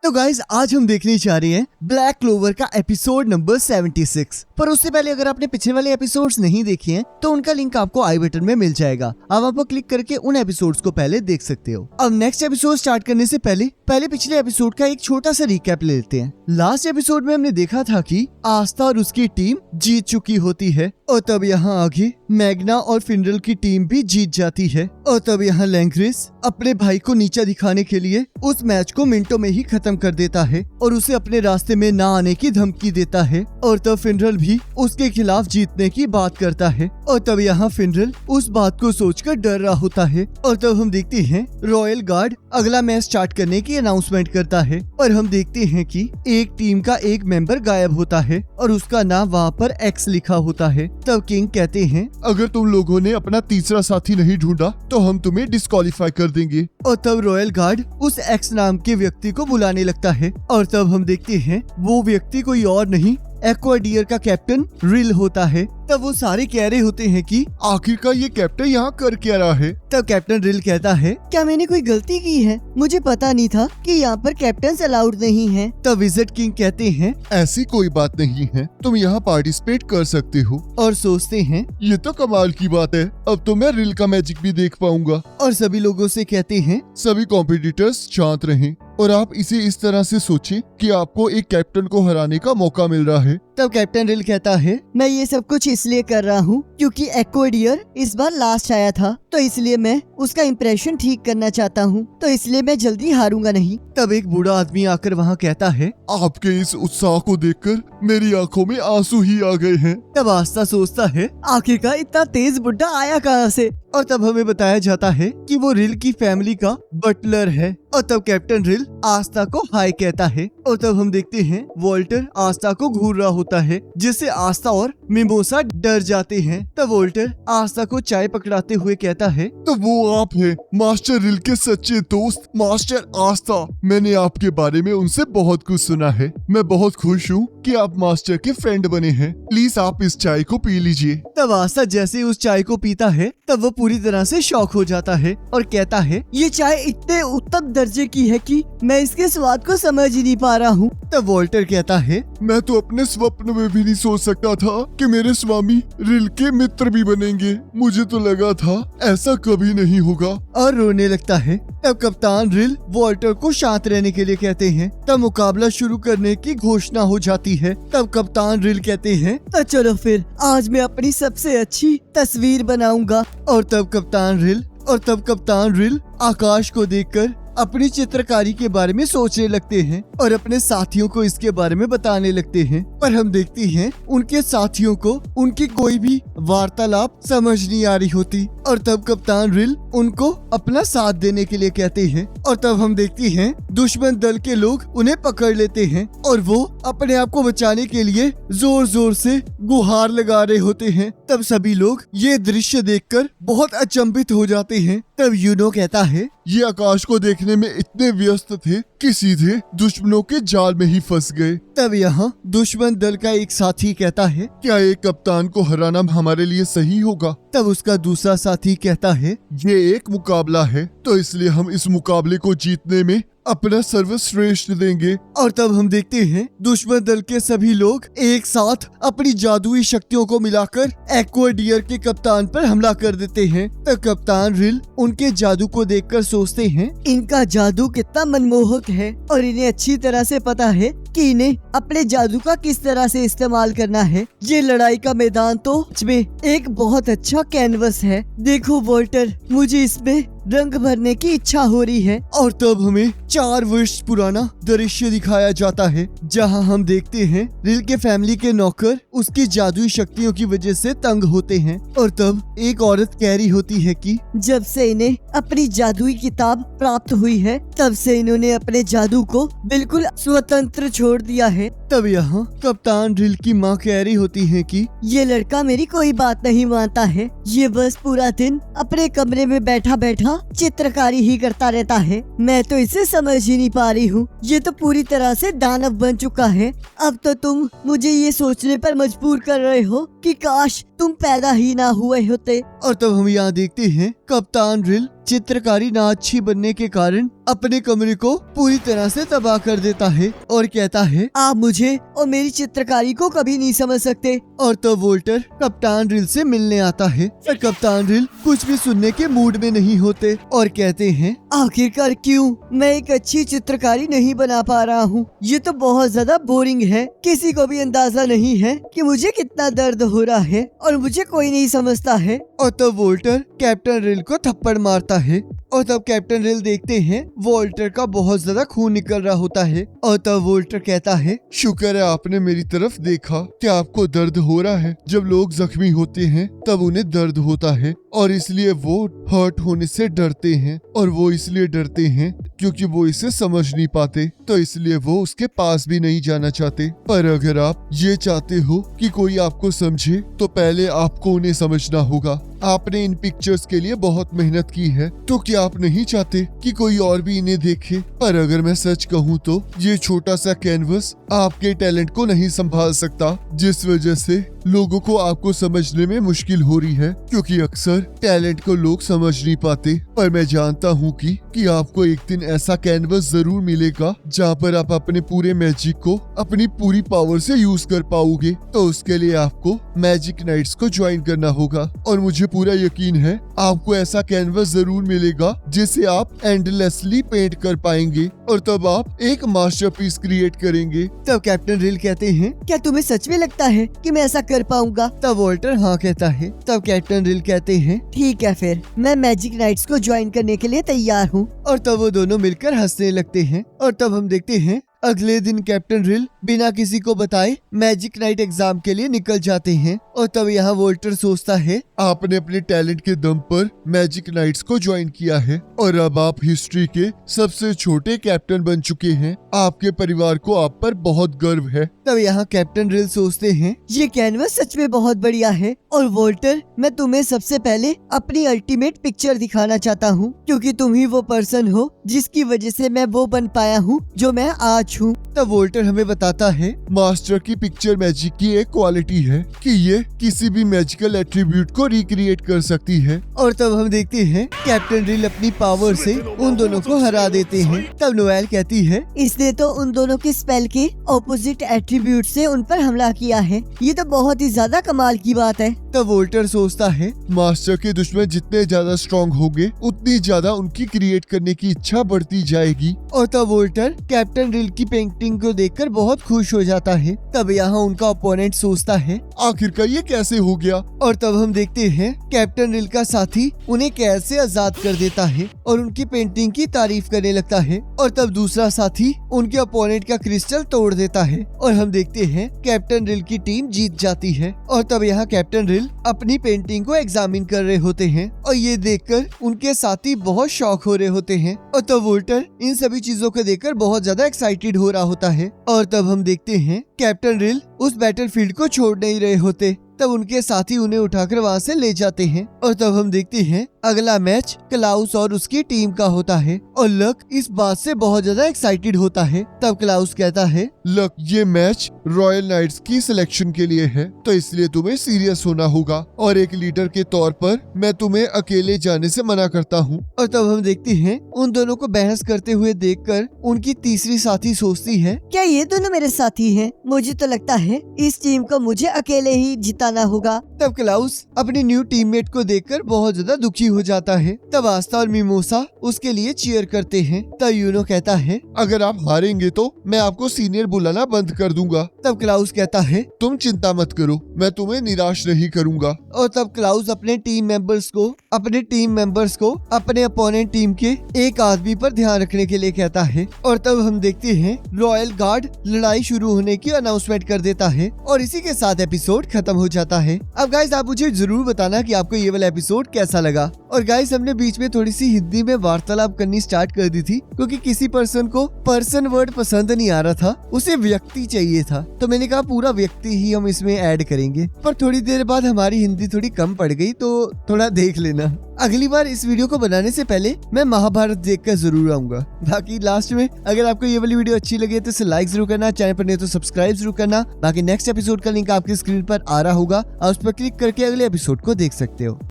तो गाइज आज हम देखने जा रहे हैं ब्लैक क्लोवर का एपिसोड नंबर 76। पर उससे पहले अगर आपने पिछले वाले एपिसोड्स नहीं देखे हैं तो उनका लिंक आपको आई बटन में मिल जाएगा। आप वहाँ पर क्लिक करके उन एपिसोड्स को पहले देख सकते हो। अब नेक्स्ट एपिसोड स्टार्ट करने से पहले पिछले एपिसोड का एक छोटा सा रिकैप ले लेते हैं। लास्ट एपिसोड में हमने देखा था कि आस्था और उसकी टीम जीत चुकी होती है और तब यहाँ आगे मैग्ना और फिनरल की टीम भी जीत जाती है और तब यहाँ लैंग्रिस अपने भाई को नीचा दिखाने के लिए उस मैच को मिनटों में ही खत्म कर देता है और उसे अपने रास्ते में ना आने की धमकी देता है और तब फिनरल भी उसके खिलाफ जीतने की बात करता है और तब यहाँ फिनरल उस बात को सोचकर डर रहा होता है और तब हम देखते हैं रॉयल गार्ड अगला मैच स्टार्ट करने की अनाउंसमेंट करता है और हम देखते हैं कि एक टीम का एक मेंबर गायब होता है और उसका नाम वहाँ पर एक्स लिखा होता है। तब किंग कहते हैं, अगर तुम लोगों ने अपना तीसरा साथी नहीं ढूंढा तो हम तुम्हें डिस्क्वालीफाई कर देंगे। और तब रॉयल गार्ड उस एक्स नाम के व्यक्ति को बुलाने लगता है और तब हम देखते हैं वो व्यक्ति कोई और नहीं एक्वाडियर का कैप्टन रिल होता है। तब वो सारे कह रहे होते हैं कि आखिरकार ये कैप्टन यहाँ कर क्या रहा है। तब कैप्टन रिल कहता है, क्या मैंने कोई गलती की है? मुझे पता नहीं था कि यहाँ पर कैप्टन अलाउड नहीं है। तब विजिट किंग कहते हैं, ऐसी कोई बात नहीं है, तुम यहाँ पार्टिसिपेट कर सकते हो। और सोचते हैं ये तो कमाल की बात है, अब तो मैं रिल का मैजिक भी देख पाऊंगा। और सभी लोगों से कहते हैं सभी कॉम्पिटिटर्स शांत रहें और आप इसे इस तरह से सोचें कि आपको एक कैप्टन को हराने का मौका मिल रहा है। तब कैप्टन रिल कहता है, मैं ये सब कुछ इसलिए कर रहा हूँ क्योंकि एक्वाडियर इस बार लास्ट आया था, तो इसलिए मैं उसका इम्प्रेशन ठीक करना चाहता हूँ, तो इसलिए मैं जल्दी हारूंगा नहीं। तब एक बूढ़ा आदमी आकर वहाँ कहता है, आपके इस उत्साह को देखकर मेरी आंखों में आंसू ही आ गए हैं। तब आस्था सोचता है, आखिरकार इतना तेज बुड्ढा आया कहाँ से? और तब हमें बताया जाता है कि वो रिल की फैमिली का बटलर है। और तब कैप्टन रिल आस्था को हाय कहता है और तब हम देखते हैं वॉल्टर आस्था को घूर रहा होता है, जिससे आस्था और मिमोसा डर जाते हैं। तब वॉल्टर आस्था को चाय पकड़ाते हुए कहता है, तो वो आप हैं मास्टर रिल के सच्चे दोस्त मास्टर आस्था। मैंने आपके बारे में उनसे बहुत कुछ सुना है। मैं बहुत खुश हूँ कि आप मास्टर के फ्रेंड बने हैं। प्लीज आप इस चाय को पी लीजिए। तब आस्था जैसे उस चाय को पीता है तब वो पूरी तरह से शॉक हो जाता है और कहता है, ये चाय इतने उत्तम दर्जे की है कि मैं इसके स्वाद को समझ ही नहीं पा रहा हूँ। तब वॉल्टर कहता है, मैं तो अपने स्वप्न में भी नहीं सोच सकता था कि मेरे स्वामी रिल के मित्र भी बनेंगे। मुझे तो लगा था ऐसा कभी नहीं होगा। और रोने लगता है। तब कप्तान रिल वॉल्टर को शांत रहने के लिए कहते हैं। तब मुकाबला शुरू करने की घोषणा हो जाती है। तब कप्तान रिल कहते हैं, तो चलो फिर आज मैं अपनी सबसे अच्छी तस्वीर बनाऊंगा। और तब कप्तान रिल आकाश को देखकर अपनी चित्रकारी के बारे में सोचने लगते हैं और अपने साथियों को इसके बारे में बताने लगते हैं। पर हम देखते हैं उनके साथियों को उनकी कोई भी वार्तालाप समझ नहीं आ रही होती और तब कप्तान रिल उनको अपना साथ देने के लिए कहते हैं। और तब हम देखते हैं दुश्मन दल के लोग उन्हें पकड़ लेते हैं और वो अपने आप को बचाने के लिए जोर जोर से गुहार लगा रहे होते हैं। तब सभी लोग ये दृश्य देखकर बहुत अचंभित हो जाते हैं। तब यूनो कहता है, ये आकाश को देखने में इतने व्यस्त थे कि सीधे दुश्मनों के जाल में ही फंस गए। तब यहाँ दुश्मन दल का एक साथी कहता है, क्या एक कप्तान को हराना हमारे लिए सही होगा? तब उसका दूसरा साथी कहता है, ये एक मुकाबला है तो इसलिए हम इस मुकाबले को जीतने में अपना सर्वश्रेष्ठ देंगे। और तब हम देखते हैं दुश्मन दल के सभी लोग एक साथ अपनी जादुई शक्तियों को मिलाकर एक्वाडियर के कप्तान पर हमला कर देते हैं। तब कप्तान रिल उनके जादू को देखकर सोचते हैं, इनका जादू कितना मनमोहक है और इन्हें अच्छी तरह से पता है कि इन्हें अपने जादू का किस तरह से इस्तेमाल करना है। ये लड़ाई का मैदान तो सच में एक बहुत अच्छा कैनवस है। देखो वॉल्टर, मुझे इसमें रंग भरने की इच्छा हो रही है। और तब हमें 4 वर्ष पुराना दृश्य दिखाया जाता है जहां हम देखते हैं रिल के फैमिली के नौकर उसकी जादुई शक्तियों की वजह से तंग होते हैं। और तब एक औरत कह रही होती है कि जब से इन्हें अपनी जादुई किताब प्राप्त हुई है तब से इन्होंने अपने जादू को बिल्कुल स्वतंत्र छोड़ दिया है तब यहाँ कप्तान ड्रिल की माँ कह रही होती है कि ये लड़का मेरी कोई बात नहीं मानता है। ये बस पूरा दिन अपने कमरे में बैठा बैठा चित्रकारी ही करता रहता है। मैं तो इसे समझ ही नहीं पा रही हूँ। ये तो पूरी तरह से दानव बन चुका है। अब तो तुम मुझे ये सोचने पर मजबूर कर रहे हो कि काश तुम पैदा ही ना हुए होते। और तब हम यहाँ देखते हैं कप्तान ड्रिल चित्रकारी ना अच्छी बनने के कारण अपने कमरे को पूरी तरह से तबाह कर देता है और कहता है आप मुझे और मेरी चित्रकारी को कभी नहीं समझ सकते। और तब वोल्टर कप्तान ड्रिल से मिलने आता है। पर कप्तान ड्रिल कुछ भी सुनने के मूड में नहीं होते और कहते हैं आखिरकार क्यों मैं एक अच्छी चित्रकारी नहीं बना पा रहा हूँ। ये तो बहुत ज्यादा बोरिंग है। किसी को भी अंदाजा नहीं है कि मुझे कितना दर्द हो रहा है और मुझे कोई नहीं समझता है। और तब वोल्टर कैप्टन ड्रिल को थप्पड़ मारता है और तब कैप्टन ड्रिल देखते हैं वोल्टर का बहुत ज्यादा खून निकल रहा होता है। और तब वोल्टर कहता है शुक्र है आपने मेरी तरफ देखा। क्या आपको दर्द हो रहा है? जब लोग जख्मी होते हैं तब उन्हें दर्द होता है और इसलिए वो हर्ट होने से डरते हैं। और वो इसलिए डरते हैं क्योंकि वो इसे समझ नहीं पाते, तो इसलिए वो उसके पास भी नहीं जाना चाहते। पर अगर आप ये चाहते हो कि कोई आपको समझे तो पहले आपको उन्हें समझना होगा। आपने इन पिक्चर्स के लिए बहुत मेहनत की है, तो क्या आप नहीं चाहते कि कोई और भी इन्हें देखे? पर अगर मैं सच कहूँ तो ये छोटा सा कैनवस आपके टैलेंट को नहीं संभाल सकता, जिस वजह से लोगों को आपको समझने में मुश्किल हो रही है, क्योंकि अक्सर टैलेंट को लोग समझ नहीं पाते। पर मैं जानता हूँ कि आपको एक दिन ऐसा कैनवस जरूर मिलेगा जहाँ पर आप अपने पूरे मैजिक को अपनी पूरी पावर से यूज कर पाओगे। तो उसके लिए आपको मैजिक नाइट्स को ज्वाइन करना होगा और मुझे पूरा यकीन है आपको ऐसा कैनवस जरूर मिलेगा जिसे आप एंडलेसली पेंट कर पाएंगे और तब आप एक मास्टरपीस क्रिएट करेंगे। तब कैप्टन ड्रिल कहते हैं क्या तुम्हें सच में लगता है कि मैं ऐसा कर पाऊंगा? तब वोल्टर हाँ कहता है। तब कैप्टन ड्रिल कहते हैं ठीक है, फिर मैं मैजिक नाइट्स को ज्वाइन करने के लिए तैयार हूँ। और तब वो दोनों मिलकर हंसने लगते हैं। और तब हम देखते हैं अगले दिन कैप्टन ड्रिल बिना किसी को बताए मैजिक नाइट एग्जाम के लिए निकल जाते हैं। और तब यहाँ वोल्टर सोचता है आपने अपने टैलेंट के दम पर मैजिक नाइट्स को ज्वाइन किया है और अब आप हिस्ट्री के सबसे छोटे कैप्टन बन चुके हैं। आपके परिवार को आप पर बहुत गर्व है। तब यहाँ कैप्टन ड्रिल सोचते हैं ये कैनवस सच में बहुत बढ़िया है और वोल्टर मैं तुम्हें सबसे पहले अपनी अल्टीमेट पिक्चर दिखाना चाहता हूँ, क्योंकि तुम ही वो पर्सन हो जिसकी वजह से मैं वो बन पाया हूँ जो मैं आज हूँ। तब वोल्टर हमें बताता है मास्टर की पिक्चर मैजिक की एक क्वालिटी है कि ये किसी भी मैजिकल एट्रीब्यूट को रिक्रिएट कर सकती है। और तब हम देखते हैं कैप्टन ड्रिल अपनी पावर से उन दोनों को हरा देते हैं। तब नोएल कहती है इसने तो उन दोनों के स्पेल के ऑपोजिट एट्रीब्यूट से उन पर हमला किया है। ये तो बहुत ही ज्यादा कमाल की बात है। तब वोल्टर सोचता है मास्टर के दुश्मन जितने ज्यादा स्ट्रॉन्ग होंगे उतनी ज्यादा उनकी क्रिएट करने की इच्छा बढ़ती जाएगी। और तब वोल्टर कैप्टन ड्रिल की पेंटिंग को देखकर बहुत खुश हो जाता है। तब यहाँ उनका ओपोनेंट सोचता है आखिरकार ये कैसे हो गया। और तब हम देखते हैं कैप्टन ड्रिल का साथी उन्हें कैसे आजाद कर देता है और उनकी पेंटिंग की तारीफ करने लगता है। और तब दूसरा साथी उनके ओपोनेंट का क्रिस्टल तोड़ देता है और हम देखते हैं कैप्टन ड्रिल की टीम जीत जाती है। और तब यहाँ कैप्टन ड्रिल अपनी पेंटिंग को एग्जामिन कर रहे होते हैं और ये देखकर उनके साथी बहुत शॉक हो रहे होते हैं। और तब वोल्टर इन सभी चीजों को देखकर बहुत ज्यादा एक्साइटेड हो रहा होता है। और तब हम देखते हैं कैप्टन ड्रिल उस बैटलफील्ड को छोड़ नहीं रहे होते। तब उनके साथी उन्हें उठाकर वहाँ से ले जाते हैं। और तब हम देखते हैं अगला मैच क्लाउस और उसकी टीम का होता है और लक इस बात से बहुत ज्यादा एक्साइटेड होता है। तब क्लाउस कहता है लक ये मैच रॉयल नाइट्स की सिलेक्शन के लिए है, तो इसलिए तुम्हें सीरियस होना होगा और एक लीडर के तौर पर मैं तुम्हें अकेले जाने से मना करता हूँ। और तब हम देखते हैं उन दोनों को बहस करते हुए देखकर उनकी तीसरी साथी सोचती है क्या ये दोनों मेरे साथी हैं? मुझे तो लगता है इस टीम को मुझे अकेले ही जिताना होगा। तब क्लाउस अपनी न्यू टीममेट को देखकर बहुत ज्यादा दुखी हो जाता है। तब आस्था और मिमोसा उसके लिए चीयर करते हैं। तब यूनो कहता है अगर आप हारेंगे तो मैं आपको सीनियर बुलाना बंद कर दूंगा। तब क्लाउस कहता है तुम चिंता मत करो, मैं तुम्हें निराश नहीं करूंगा। और तब क्लाउस अपने टीम मेंबर्स को अपने अपोनेंट टीम के एक आदमी पर ध्यान रखने के लिए कहता है। और तब हम देखते हैं रॉयल गार्ड लड़ाई शुरू होने की अनाउंसमेंट कर देता है और इसी के साथ एपिसोड खत्म हो जाता है। अब गाइस आप मुझे जरूर बताना कि आपको ये वाला एपिसोड कैसा लगा। और गाइस हमने बीच में थोड़ी सी हिंदी में वार्तालाप करनी स्टार्ट कर दी थी क्योंकि किसी पर्सन को पर्सन वर्ड पसंद नहीं आ रहा था, उसे व्यक्ति चाहिए था, तो मैंने कहा पूरा व्यक्ति ही हम इसमें ऐड करेंगे। पर थोड़ी देर बाद हमारी हिंदी थोड़ी कम पड़ गई, तो थोड़ा देख लेना। अगली बार इस वीडियो को बनाने से पहले मैं महाभारत देखकर जरूर आऊंगा। बाकी लास्ट में अगर आपको ये वाली वीडियो अच्छी लगी तो इसे लाइक जरूर करना, चैनल पर नहीं तो सब्सक्राइब जरूर करना। बाकी नेक्स्ट एपिसोड का लिंक आपकी स्क्रीन पर आ रहा होगा, आप उस पर क्लिक करके अगले एपिसोड को देख सकते हो।